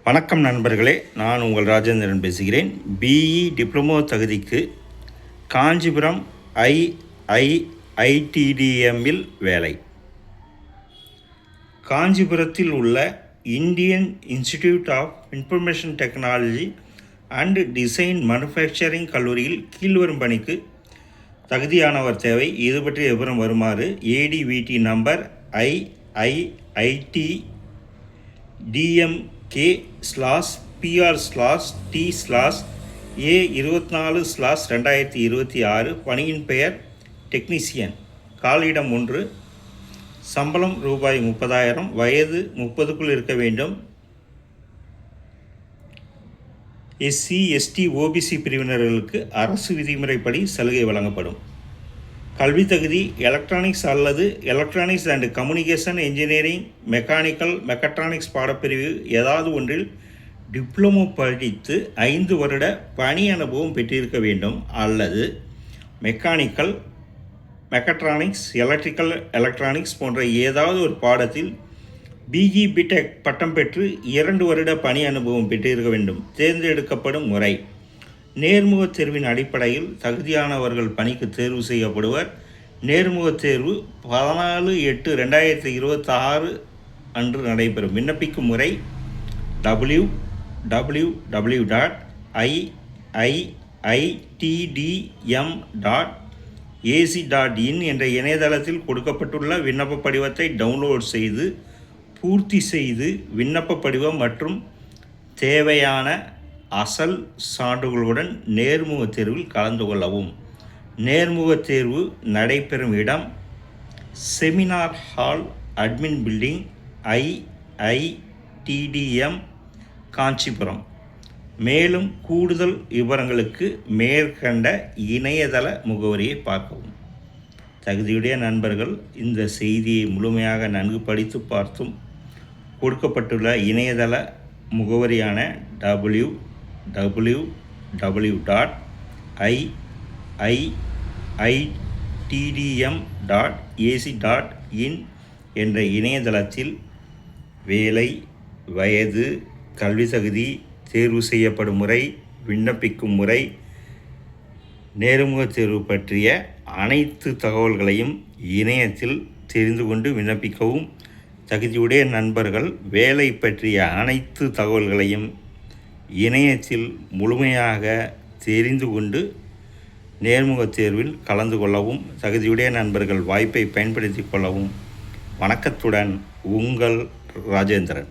வணக்கம் நண்பர்களே, நான் உங்கள் ராஜேந்திரன் பேசுகிறேன். பிஇ டிப்ளமோ தகுதிக்கு காஞ்சிபுரம் ஐஐஐடிடிஎம்மில் வேலை. காஞ்சிபுரத்தில் உள்ள Indian Institute of Information Technology and Design Manufacturing கல்லூரியில் கீழ்வரும் பணிக்கு தகுதியானவர் தேவை. இது பற்றி விவரம் வருமாறு: ஏடிவிடி நம்பர் IIITDMK/PR/T/A24/2026. பணியின் பெயர் டெக்னீசியன். காலியிடம் 1. சம்பளம் ரூபாய் 30,000. வயது 30க்குள் இருக்க வேண்டும். SC ST OBC பிரிவினர்களுக்கு அரசு விதிமுறைப்படி சலுகை வழங்கப்படும். கல்வி தகுதி: எலக்ட்ரானிக்ஸ் அல்லது electronics and communication engineering, mechanical, mechatronics பாடப்பிரிவு ஏதாவது ஒன்றில் டிப்ளமோ படித்து 5 வருட பணி அனுபவம் பெற்றிருக்க வேண்டும். அல்லது மெக்கானிக்கல், மெக்கட்ரானிக்ஸ், எலக்ட்ரிக்கல், எலக்ட்ரானிக்ஸ் போன்ற ஏதாவது ஒரு பாடத்தில் பிஜி பிடெக் பட்டம் பெற்று 2 வருட பணி அனுபவம் பெற்றிருக்க வேண்டும். தேர்ந்தெடுக்கப்படும் முறை: நேர்முகத் தேர்வின் அடிப்படையில் தகுதியானவர்கள் பணிக்கு தேர்வு செய்யப்படுவர். நேர்முகத் தேர்வு 14/8/2026 அன்று நடைபெறும். விண்ணப்பிக்கும் முறை: www.iiitdm.ac.in என்ற இணையதளத்தில் கொடுக்கப்பட்டுள்ள விண்ணப்ப படிவத்தை டவுன்லோட் செய்து பூர்த்தி செய்து விண்ணப்ப படிவம் மற்றும் தேவையான அசல் சான்றுகளுடன் நேர்முகத் தேர்வில் கலந்து கொள்ளவும். நேர்முகத் தேர்வு நடைபெறும் இடம்: seminar hall, admin building, IITDM, Kanchipuram. மேலும் கூடுதல் விவரங்களுக்கு மேற்கண்ட இணையதள முகவரியை பார்க்கவும். தகுதியுடைய நண்பர்கள் இந்த செய்தியை முழுமையாக நன்கு படித்து பார்த்தும் கொடுக்கப்பட்டுள்ள இணையதள முகவரியான www.iiitdm.ac.in என்ற இணையதளத்தில் வேலை, வயது, கல்வி தகுதி, தேர்வு செய்யப்படும் முறை, விண்ணப்பிக்கும் முறை, நேர்முகத் தேர்வு பற்றிய அனைத்து தகவல்களையும் இணையத்தில் தெரிந்து கொண்டு விண்ணப்பிக்கவும். தகுதியுடைய நண்பர்கள் வேலை பற்றிய அனைத்து தகவல்களையும் இணையத்தில் முழுமையாக தெரிந்து கொண்டு நேர்முகத் தேர்வில் கலந்து கொள்ளவும். தகுதியுடைய நண்பர்கள் வாய்ப்பை பயன்படுத்தி கொள்ளவும். வணக்கத்துடன் உங்கள் ராஜேந்திரன்.